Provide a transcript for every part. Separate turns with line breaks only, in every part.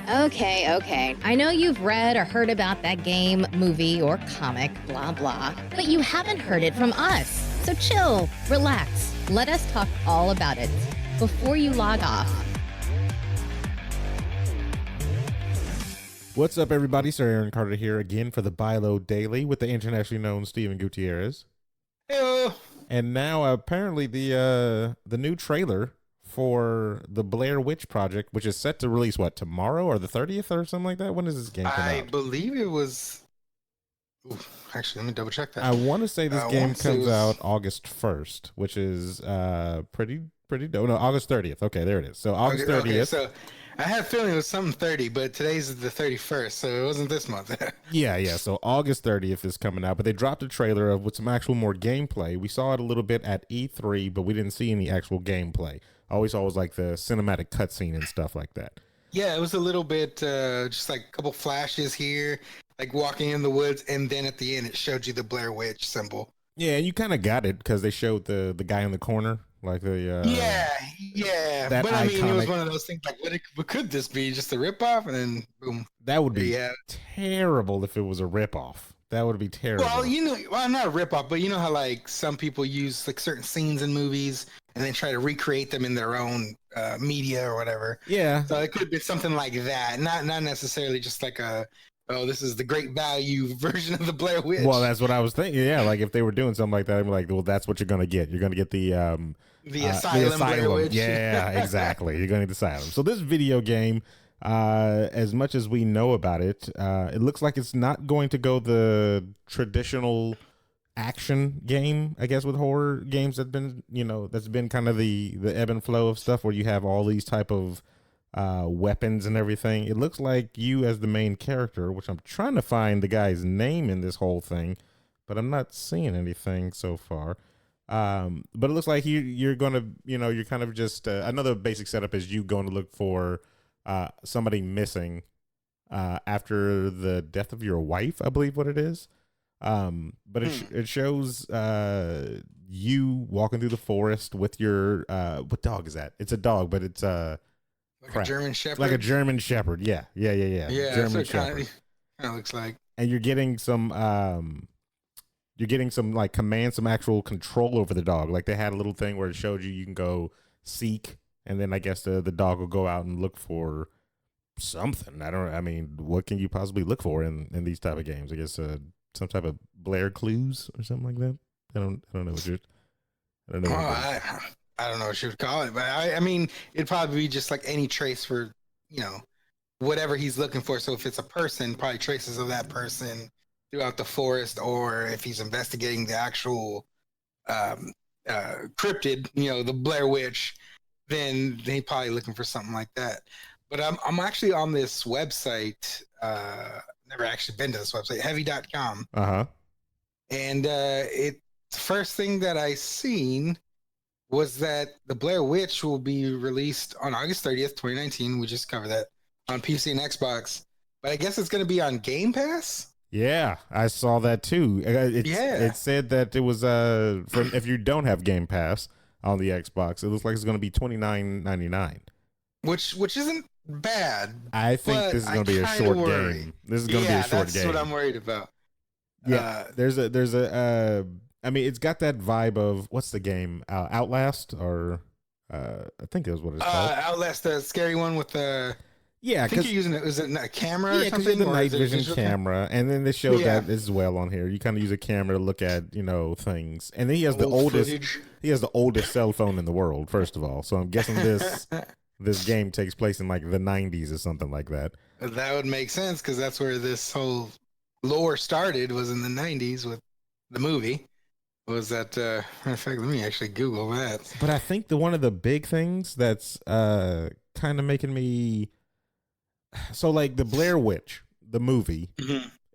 Okay. I know you've read or heard about that game, movie, or comic, blah, blah, but you haven't heard it from us. So chill, relax, let us talk all about it before you log off.
What's up, everybody? Sir Aaron Carter here again for the BYLO Daily with the internationally known Steven Gutierrez.
Hello.
And now apparently the new trailer for the Blair Witch project, which is set to release tomorrow or the 30th or something like that. When does this game come out?
I believe it was. Actually, let me double check that.
I want to say this game comes out August 1st, which is pretty dope. No, August 30th. Okay, there it is. So August 30th.
Okay, so I had a feeling it was something 30, but today's the 31st, so it wasn't this month.
Yeah. So August 30th is coming out, but they dropped a trailer with some actual more gameplay. We saw it a little bit at E3, but we didn't see any actual gameplay. All we saw was like the cinematic cutscene and stuff like that.
Yeah, it was a little bit just like a couple flashes here, like walking in the woods, and then at the end it showed you the Blair Witch symbol.
Yeah, you kind of got it because they showed the guy in the corner, like the
yeah. But I mean, it was one of those things like, what could this be? Just a ripoff, and then boom.
That would be terrible if it was a ripoff. That would be terrible.
Well, not a ripoff, but you know how like some people use like certain scenes in movies and then try to recreate them in their own media or whatever.
Yeah.
So it could be something like that, not necessarily just like this is the great value version of the Blair Witch.
Well, that's what I was thinking. Yeah, like if they were doing something like that, I'd be like, well, that's what you're gonna get. You're gonna get the
asylum. Blair Witch.
Yeah, exactly. You're gonna get the asylum. So this video game, as much as we know about it, it looks like it's not going to go the traditional action game, I guess, with horror games that's been kind of the ebb and flow of stuff where you have all these type of weapons and everything. It looks like you as the main character, which I'm trying to find the guy's name in this whole thing, but I'm not seeing anything so far. But it looks like you're gonna, you're kind of just another basic setup is you going to look for somebody missing after the death of your wife, I believe what it is. But it shows you walking through the forest with your what dog is that? It's a dog, but it's
a German Shepherd.
Like a German Shepherd. Yeah.
Yeah,
German Shepherd.
Kind of looks like.
And you're getting some like commands, some actual control over the dog. Like they had a little thing where it showed you can go seek, and then I guess the dog will go out and look for something. What can you possibly look for in these type of games? I guess some type of Blair clues or something like that. I don't know what you're. I don't know.
I don't know what you would call it, but I mean, it'd probably be just like any trace for whatever he's looking for. So if it's a person, probably traces of that person throughout the forest, or if he's investigating the actual cryptid, the Blair Witch, then they probably looking for something like that. But I'm actually on this website. Never actually been to this website, heavy.com. And the first thing that I seen was that the Blair Witch will be released on August 30th, 2019. We just covered that on PC and Xbox. But I guess it's going to be on Game Pass.
Yeah, I saw that too. It said that it was if you don't have Game Pass on the Xbox, it looks like it's going to be $29.99.
Which isn't bad.
I think this is going to be a short game. This is going to be a short game.
That's what I'm worried about.
Yeah, there's a it's got that vibe of what's the game? Outlast, or I think that's what it's called.
Outlast, the scary one with the.
Yeah,
I think you're using is it a camera or something?
Yeah, the night vision camera, and then they showed that as well on here. You kind of use a camera to look at things, and then he has the oldest. Footage. He has the oldest cell phone in the world. First of all, so I'm guessing this game takes place in like the 90s or something like that.
That would make sense because that's where this whole lore started. Was in the 90s with the movie. Was that? In fact, let me actually Google that.
But I think one of the big things that's kind of making me. So like the Blair Witch, the movie,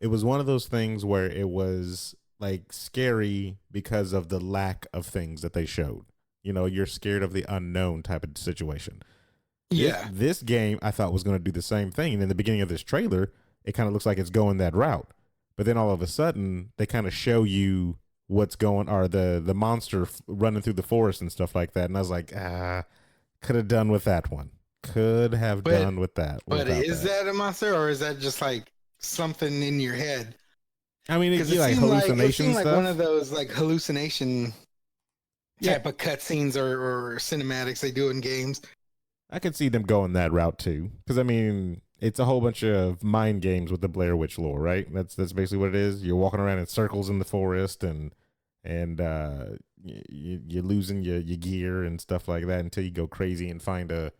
It was one of those things where it was like scary because of the lack of things that they showed. You're scared of the unknown type of situation.
Yeah.
This game I thought was going to do the same thing. And in the beginning of this trailer, it kind of looks like it's going that route. But then all of a sudden they kind of show you what's going, or the monster running through the forest and stuff like that. And I was like, could have done with that one. could have done with that.
But is that a monster, or is that just like something in your head?
I mean,
Because
it like hallucination
like
stuff.
one of those like hallucination type of cutscenes or cinematics they do in games.
I could see them going that route too, because I mean, it's a whole bunch of mind games with the Blair Witch lore, right? That's basically what it is. You're walking around in circles in the forest, and you're losing your gear and stuff like that until you go crazy and find a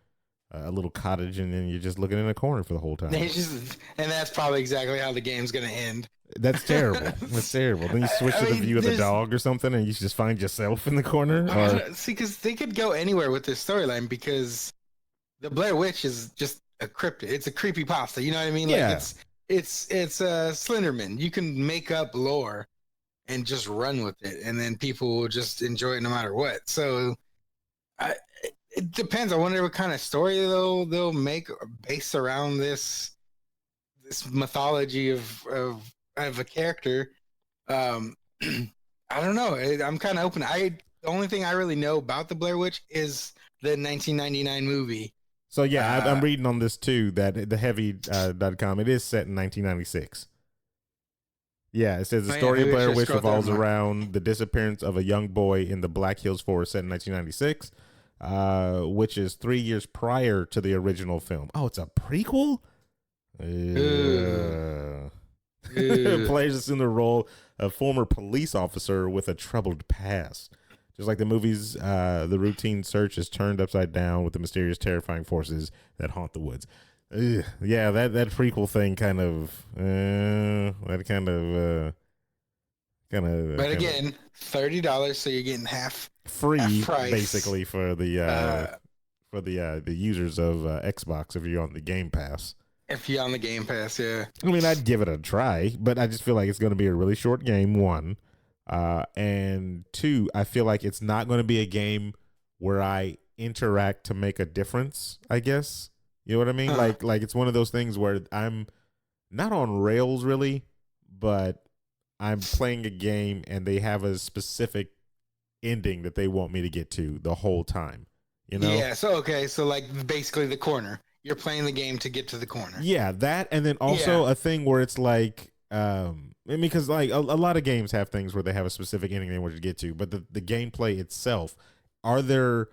little cottage, and then you're just looking in a corner for the whole time.
And that's probably exactly how the game's gonna end.
That's terrible. That's terrible. Then you switch to the view of the dog or something, and you just find yourself in the corner.
See, because they could go anywhere with this storyline, because the Blair Witch is just a cryptid. It's a creepy pasta. You know what I mean?
Yeah.
Like it's Slenderman. You can make up lore and just run with it, and then people will just enjoy it no matter what. So it depends. I wonder what kind of story they'll make based around this mythology of a character. I don't know. I'm kind of open. The only thing I really know about the Blair Witch is the 1999 movie.
So yeah, I'm reading on this too, that the heavy.com, it is set in 1996. Yeah, it says the story of Blair Witch revolves around the disappearance of a young boy in the Black Hills Forest, set in 1996, which is 3 years prior to the original film. Oh, it's a prequel? Players assume the role of former police officer with a troubled past. Just like the movies, the routine search is turned upside down with the mysterious, terrifying forces that haunt the woods. Yeah, that prequel thing kind of. But
again, $30, so you're getting half
price, basically for the users of Xbox if you're on the Game Pass.
If you're on the Game Pass, yeah.
I mean, I'd give it a try, but I just feel like it's going to be a really short game. One. And two, I feel like it's not going to be a game where I interact to make a difference, I guess. You know what I mean? Like it's one of those things where I'm not on rails really, but I'm playing a game and they have a specific ending that they want me to get to the whole time. You know?
Yeah, so like basically the corner. You're playing the game to get to the corner.
Yeah, that, and then also a thing where it's like because like a lot of games have things where they have a specific ending they want you to get to, but the gameplay itself, are there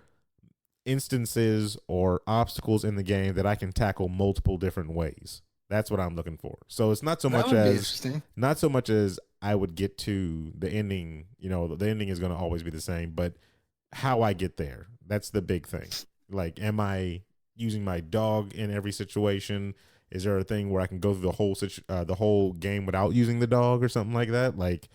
instances or obstacles in the game that I can tackle multiple different ways? That's what I'm looking for. So it's not so much as I would get to the ending. You know, the ending is going to always be the same, but how I get there, that's the big thing. Like, am I using my dog in every situation? Is there a thing where I can go through the whole game without using the dog or something like that? Like,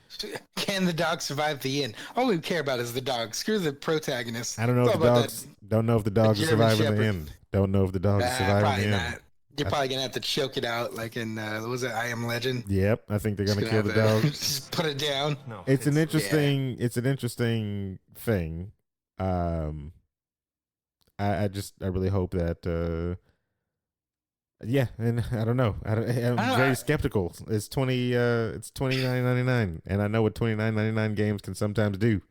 can the dog survive the end? All we care about is the dog. Screw the protagonist.
I don't know if the dogs. Don't know if the dogs are surviving the end. Don't know if the dogs are surviving the end.
You're probably gonna have to choke it out, like in what was it, I Am Legend?
Yep, I think they're gonna kill the dog.
Just put it down.
No, it's an interesting. It's an interesting thing. I really hope that. Yeah, and I don't know. I'm very skeptical. It's $29.99, and I know what $29.99 games can sometimes do.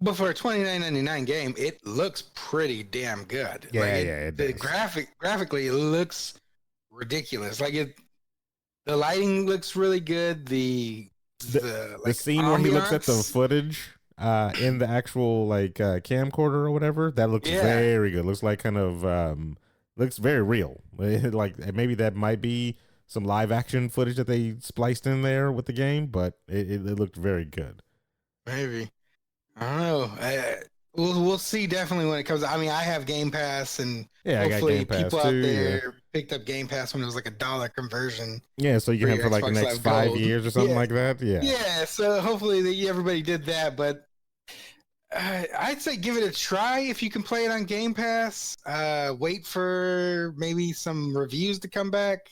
But for a $29.99 game, it looks pretty damn good.
Yeah, it does.
Graphically, it looks ridiculous. Like the lighting looks really good. The
scene where he looks at the footage in the actual camcorder or whatever, that looks very good. Looks like kind of looks very real. Like maybe that might be some live action footage that they spliced in there with the game, but it looked very good.
Maybe. I don't know. We'll see definitely when it comes. I mean, I have Game Pass, and hopefully people out there picked up Game Pass when it was like $1 conversion.
Yeah, so you can have for like the next 5 years or something like that. Yeah.
Yeah, so hopefully everybody did that, but I'd say give it a try if you can play it on Game Pass. Wait for maybe some reviews to come back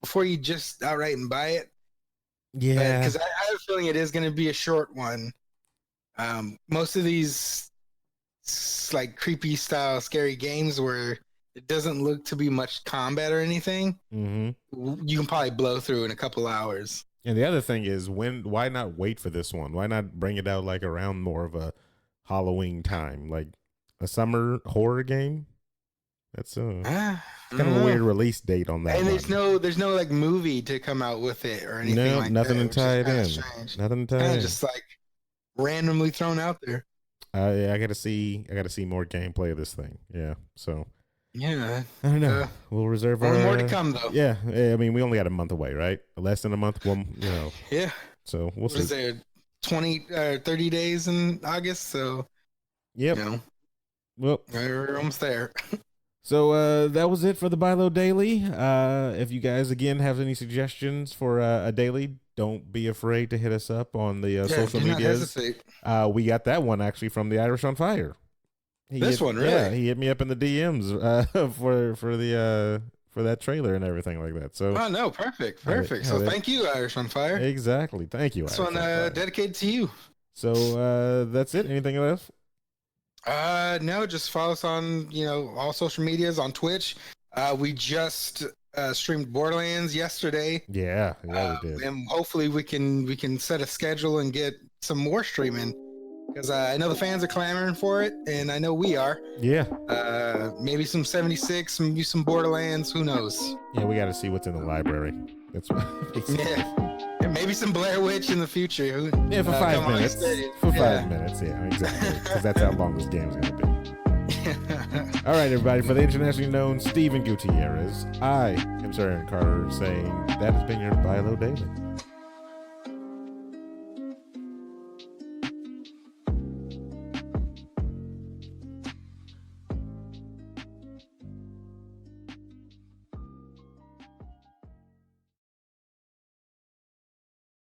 before you just outright and buy it.
Yeah,
because I have a feeling it is going to be a short one. Most of these like creepy style scary games where it doesn't look to be much combat or anything, you can probably blow through in a couple hours.
And the other thing is, why not wait for this one? Why not bring it out like around more of a Halloween time, like a summer horror game? That's kind of a weird release date on that.
And there's no like movie to come out with it or anything
no,
like
nothing
that.
to tie it in.
Strange.
Nothing to tie
Kind
in.
of just like randomly thrown out there.
Yeah, I gotta see more gameplay of this thing. Yeah, so
yeah,
I don't know. We'll reserve
only more to come though.
Yeah, I mean, we only got a month away, right? Less than a month.
Yeah.
So we'll see.
Is there 30 days in August? So
yep. Well,
we're almost there.
So that was it for the BYLO Daily. If you guys again have any suggestions for a daily, don't be afraid to hit us up on the social medias. We got that one actually from the Irish on Fire.
Really?
Yeah, he hit me up in the DMs for that trailer and everything like that. So
no, perfect. So thank you, Irish on Fire.
Exactly. Thank you.
This one dedicated to you.
So that's it. Anything else?
No, just follow us on all social medias, on Twitch. We just streamed Borderlands yesterday.
Yeah, we did.
And hopefully we can set a schedule and get some more streaming, because I know the fans are clamoring for it, and I know we are.
Yeah.
Maybe some 76, maybe some Borderlands. Who knows?
Yeah, we got to see what's in the library. That's what.
Yeah. And maybe some Blair Witch in the future.
Yeah, for 5 minutes. For 5 minutes, yeah, exactly. Because that's how long this game's going to be. All right, everybody. For the internationally known Steven Gutierrez, I am Sir Aaron Carter saying that has been your BYLO Daily.